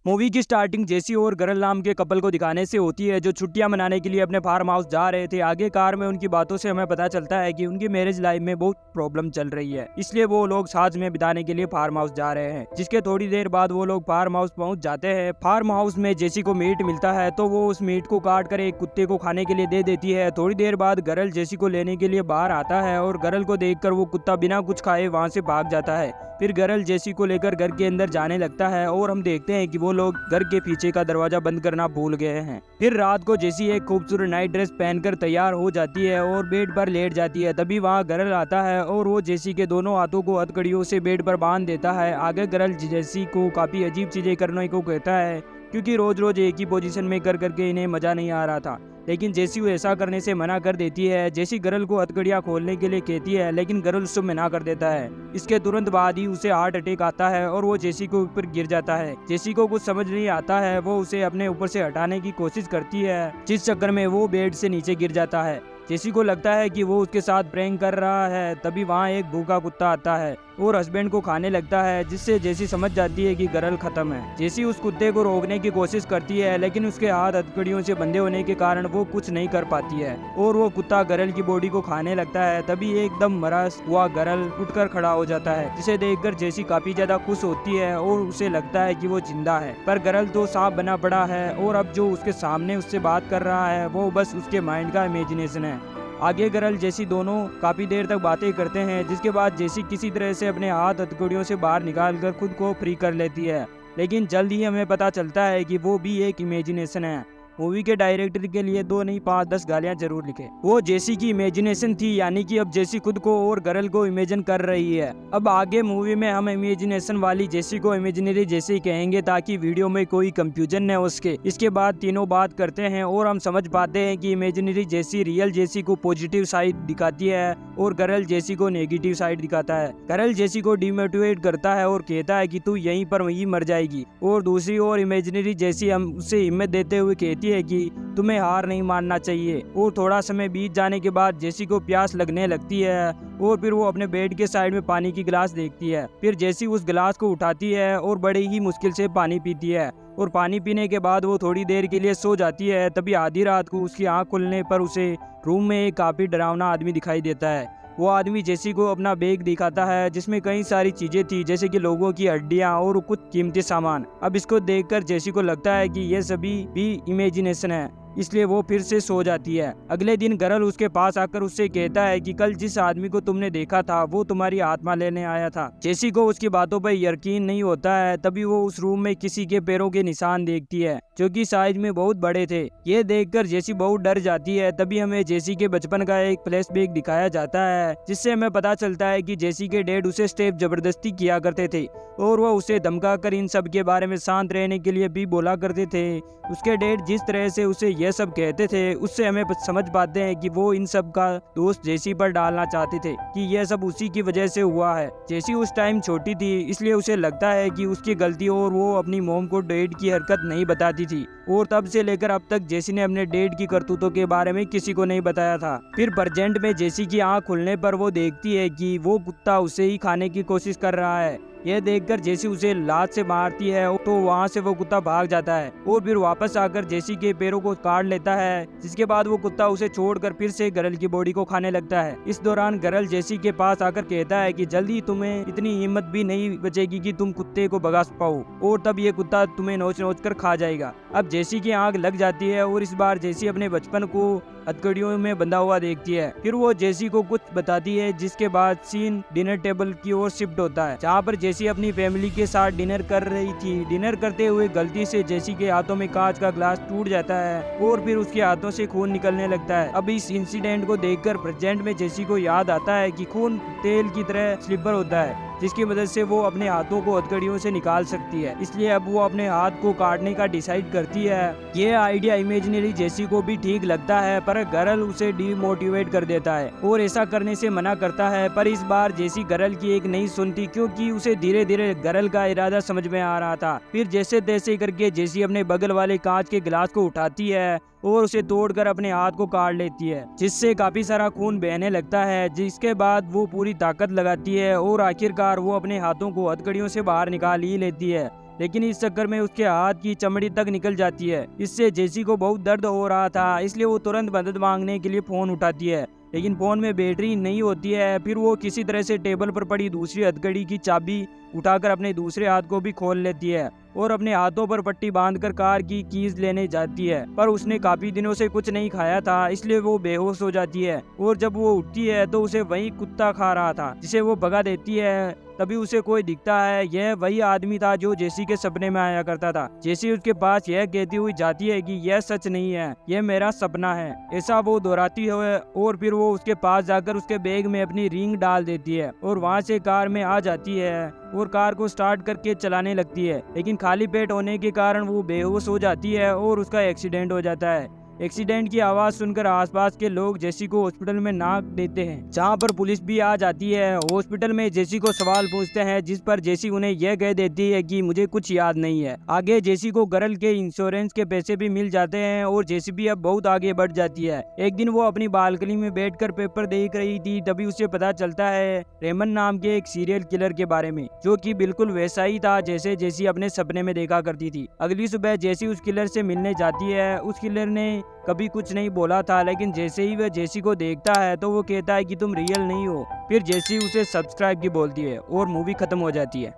Movie की starting जेसी और गरल नाम के कपल को दिखाने से होती है, जो छुट्टियां मनाने के लिए अपने फार्म हाउस जा रहे थे। आगे कार में उनकी बातों से हमें पता चलता है कि उनकी मैरिज लाइफ में बहुत प्रॉब्लम चल रही है, इसलिए वो लोग साथ में बिताने के लिए फार्म हाउस जा रहे हैं। जिसके थोड़ी देर बाद वो लोग फार्म हाउस पहुंच जाते हैं। फार्म हाउस में जेसी को मीट मिलता है, तो वो उस मीट को काट कर एक कुत्ते को खाने के लिए दे देती है। थोड़ी देर बाद गरल जेसी को लेने के लिए बाहर आता है और गरल को देखकर वो कुत्ता बिना कुछ खाए वहां से भाग जाता है। फिर गरल जेसी को लेकर घर के अंदर जाने लगता है और हम देखते हैं कि वो लोग घर के पीछे का दरवाजा बंद करना भूल गए हैं। फिर रात को जेसी एक खूबसूरत नाइट ड्रेस पहनकर तैयार हो जाती है और बेड पर लेट जाती है। तभी वहाँ गरल आता है और वो जेसी के दोनों हाथों को हथकड़ियों से बेड पर बांध देता है। आगे गरल जेसी को काफी अजीब चीजें करने को कहता है, क्योंकि रोज रोज एक ही पोजीशन में कर करके इन्हें मजा नहीं आ रहा था। लेकिन जेसी ऐसा करने से मना कर देती है। जेसी गरल को हथकड़ियां खोलने के लिए कहती है, लेकिन गरल उससे मना कर देता है। इसके तुरंत बाद ही उसे हार्ट अटैक आता है और वो जेसी के ऊपर गिर जाता है। जेसी को कुछ समझ नहीं आता है, वो उसे अपने ऊपर से हटाने की कोशिश करती है, जिस चक्कर में वो बेड से नीचे गिर जाता है। जेसी को लगता है कि वो उसके साथ प्रैंक कर रहा है। तभी वहाँ एक भूखा कुत्ता आता है और हस्बैंड को खाने लगता है, जिससे जेसी समझ जाती है कि गरल खत्म है। जेसी उस कुत्ते को रोकने की कोशिश करती है, लेकिन उसके हाथ हथकड़ियों से बंधे होने के कारण वो कुछ नहीं कर पाती है और वो कुत्ता गरल की बॉडी को खाने लगता है। तभी एकदम मरा हुआ गरल उठकर खड़ा हो जाता है, जिसे देखकर जेसी काफी ज्यादा खुश होती है और उसे लगता है कि वो जिंदा है। पर गरल तो सांप बना पड़ा है और अब जो उसके सामने उससे बात कर रहा है वो बस उसके माइंड का इमेजिनेशन है। आगे गरल जेसी दोनों काफी देर तक बातें करते हैं, जिसके बाद जेसी किसी तरह से अपने हाथ हथकड़ियों से बाहर निकालकर खुद को फ्री कर लेती है। लेकिन जल्द ही हमें पता चलता है कि वो भी एक इमेजिनेशन है। मूवी के डायरेक्टर के लिए 2 नहीं 5-10 गालियां जरूर लिखे। वो जेसी की इमेजिनेशन थी, यानी कि अब जेसी खुद को और गरल को इमेजिन कर रही है। अब आगे मूवी में हम इमेजिनेशन वाली जेसी को इमेजिनरी जेसी कहेंगे, ताकि वीडियो में कोई कंफ्यूजन न हो उसके। इसके बाद तीनों बात करते हैं और हम समझ पाते हैं कि इमेजिनरी जेसी रियल जेसी को पॉजिटिव साइड दिखाती है और गरल जेसी को नेगेटिव साइड दिखाता है। गरल जेसी को डिमोटिवेट करता है और कहता है कि तू यहीं पर वहीं मर जाएगी, और दूसरी ओर इमेजिनरी जेसी हम उसे हिम्मत देते हुए कहती है कि तुम्हें हार नहीं मानना चाहिए। और थोड़ा समय बीत जाने के बाद जेसी को प्यास लगने लगती है और फिर वो अपने बेड के साइड में पानी की गिलास देखती है। फिर जेसी उस गिलास को उठाती है और बड़ी ही मुश्किल से पानी पीती है, और पानी पीने के बाद वो थोड़ी देर के लिए सो जाती है। तभी आधी रात को उसकी आंख खुलने पर उसे रूम में एक काफी डरावना आदमी दिखाई देता है। वो आदमी जेसी को अपना बैग दिखाता है, जिसमें कई सारी चीजें थी, जैसे कि लोगों की हड्डियां और कुछ कीमती सामान। अब इसको देखकर जेसी को लगता है कि ये सभी भी इमेजिनेशन है, इसलिए वो फिर से सो जाती है। अगले दिन गरल उसके पास आकर उससे कहता है कि कल जिस आदमी को तुमने देखा था वो तुम्हारी आत्मा लेने आया था। जेसी को उसकी बातों पर यकीन नहीं होता है। तभी वो उस रूम में किसी के पैरों के निशान देखती है, जो कि साइज में बहुत बड़े थे। ये देखकर जेसी बहुत डर जाती है। तभी हमें जेसी के बचपन का एक फ्लैशबैक दिखाया जाता है, जिससे हमें पता चलता है कि जेसी के डैड उसे स्टेप जबरदस्ती किया करते थे और वो उसे धमका कर इन सब के बारे में शांत रहने के लिए भी बोला करते थे। उसके डैड जिस तरह से उसे यह सब कहते थे, उससे हमें समझ पाते हैं कि वो इन सब का दोस्त जेसी पर डालना चाहते थे, कि यह सब उसी की वजह से हुआ है। जेसी उस टाइम छोटी थी, इसलिए उसे लगता है कि उसकी गलती और वो अपनी मॉम को डैड की हरकत नहीं बताती थी, और तब से लेकर अब तक जेसी ने अपने डैड की करतूतों के बारे में किसी को नहीं बताया था। फिर प्रेजेंट में जेसी की आंख खुलने पर वो देखती है कि वो कुत्ता उसे ही खाने की कोशिश कर रहा है। यह देखकर जेसी उसे लात से मारती है, तो वहाँ से वो कुत्ता भाग जाता है और फिर वापस आकर जेसी के पैरों को काट लेता है। जिसके बाद वो कुत्ता उसे छोड़कर फिर से गरल की बॉडी को खाने लगता है। इस दौरान गरल जेसी के पास आकर कहता है कि जल्दी तुम्हें इतनी हिम्मत भी नहीं बचेगी कि तुम कुत्ते को भगा पाओ, और तब ये कुत्ता तुम्हें नोच नोच कर खा जाएगा। अब जेसी की आंख लग जाती है और इस बार जेसी अपने बचपन को हथकड़ियों में बंधा हुआ देखती है। फिर वो जेसी को कुछ बताती है, जिसके बाद सीन डिनर टेबल की ओर शिफ्ट होता है, जहाँ पर जेसी अपनी फैमिली के साथ डिनर कर रही थी। डिनर करते हुए गलती से जेसी के हाथों में कांच का ग्लास टूट जाता है और फिर उसके हाथों से खून निकलने लगता है। अब इस इंसिडेंट को देखकर प्रेजेंट में जेसी को याद आता है कि खून तेल की तरह स्लिपर होता है, जिसकी मदद से वो अपने हाथों को हथकड़ियों से निकाल सकती है। इसलिए अब वो अपने हाथ को काटने का डिसाइड करती है। ये आइडिया इमेजिनरी जेसी को भी ठीक लगता है, पर गरल उसे डिमोटिवेट कर देता है और ऐसा करने से मना करता है। पर इस बार जेसी गरल की एक नहीं सुनती, क्योंकि उसे धीरे धीरे गरल का इरादा समझ में आ रहा था। फिर जैसे तैसे करके जेसी अपने बगल वाले कांच के गिलास को उठाती है और उसे तोड़कर अपने हाथ को काट लेती है, जिससे काफी सारा खून बहने लगता है। जिसके बाद वो पूरी ताकत लगाती है और आखिरकार वो अपने हाथों को हथकड़ियों से बाहर निकाल ही लेती है। लेकिन इस चक्कर में उसके हाथ की चमड़ी तक निकल जाती है। इससे जेसी को बहुत दर्द हो रहा था, इसलिए वो तुरंत मदद मांगने के लिए फोन उठाती है, लेकिन फोन में बैटरी नहीं होती है। फिर वो किसी तरह से टेबल पर पड़ी दूसरी हथकड़ी की चाबी उठाकर अपने दूसरे हाथ को भी खोल लेती है और अपने हाथों पर पट्टी बांधकर कार की कीज लेने जाती है। पर उसने काफी दिनों से कुछ नहीं खाया था, इसलिए वो बेहोश हो जाती है और जब वो उठती है तो उसे वही कुत्ता खा रहा था, जिसे वो भगा देती है। तभी उसे कोई दिखता है, यह वही आदमी था जो जेसी के सपने में आया करता था। जेसी उसके पास यह कहती हुई जाती है कि यह सच नहीं है, यह मेरा सपना है, ऐसा वो दोहराती है। और फिर वो उसके पास जाकर उसके बैग में अपनी रिंग डाल देती है और वहाँ से कार में आ जाती है और कार को स्टार्ट करके चलाने लगती है, लेकिन खाली पेट होने के कारण वो बेहोश हो जाती है और उसका एक्सीडेंट हो जाता है। एक्सीडेंट की आवाज सुनकर आसपास के लोग जेसी को हॉस्पिटल में नाक देते हैं, जहां पर पुलिस भी आ जाती है। हॉस्पिटल में जेसी को सवाल पूछते हैं, जिस पर जेसी उन्हें यह कह देती है कि मुझे कुछ याद नहीं है। आगे जेसी को गर्ल के इंश्योरेंस के पैसे भी मिल जाते हैं और जेसी भी अब बहुत आगे बढ़ जाती है। एक दिन वो अपनी बालकनी में बैठकर पेपर देख रही थी, तभी उसे पता चलता है रेमन नाम के एक सीरियल किलर के बारे में, जो कि बिल्कुल वैसा ही था जैसे जेसी अपने सपने में देखा करती थी। अगली सुबह जेसी उस किलर से मिलने जाती है। उस किलर ने कभी कुछ नहीं बोला था, लेकिन जैसे ही वह जेसी को देखता है तो वो कहता है कि तुम रियल नहीं हो। फिर जेसी उसे सब्सक्राइब की बोलती है और मूवी खत्म हो जाती है।